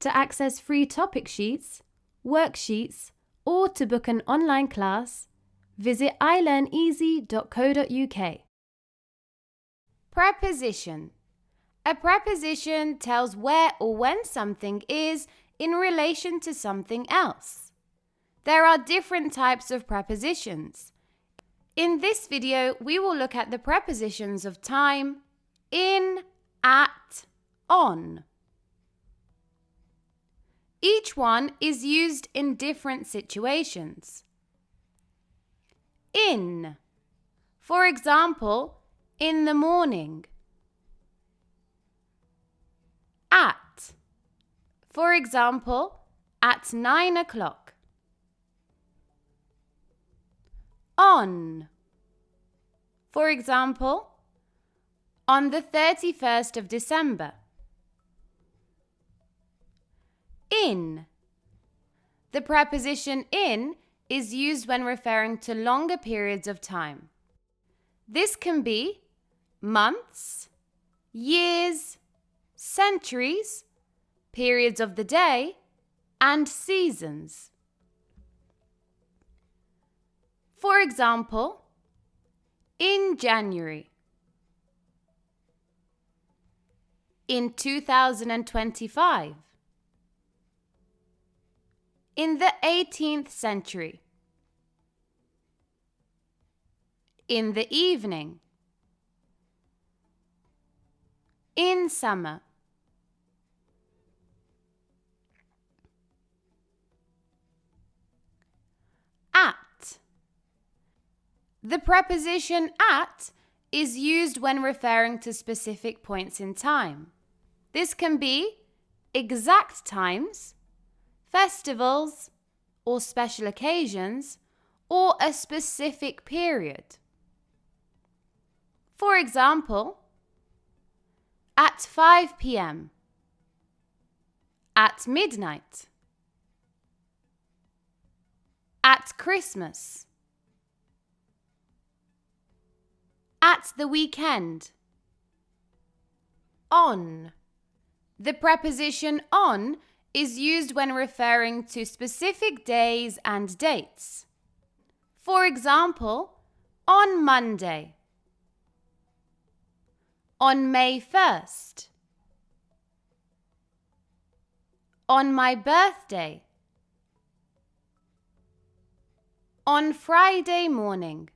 To access free topic sheets, worksheets, or to book an online class, visit ilearneasy.co.uk. Preposition. A preposition tells where or when something is in relation to something else. There are different types of prepositions. In this video, we will look at the prepositions of time, in, at, on. Each one is used in different situations. In, for example, in the morning. At, for example, at 9 o'clock. On, for example, on the 31st of December. In. The preposition in is used when referring to longer periods of time. This can be months, years, centuries, periods of the day, and seasons. For example, in January. In 2025. In the 18th century. In the evening. In summer. At. The preposition at is used when referring to specific points in time. This can be exact times, festivals or special occasions, or a specific period. For example, at 5 p.m., at midnight, at Christmas, at the weekend. On. The preposition on is used when referring to specific days and dates. For example, on Monday, on May 1st, on my birthday, on Friday morning.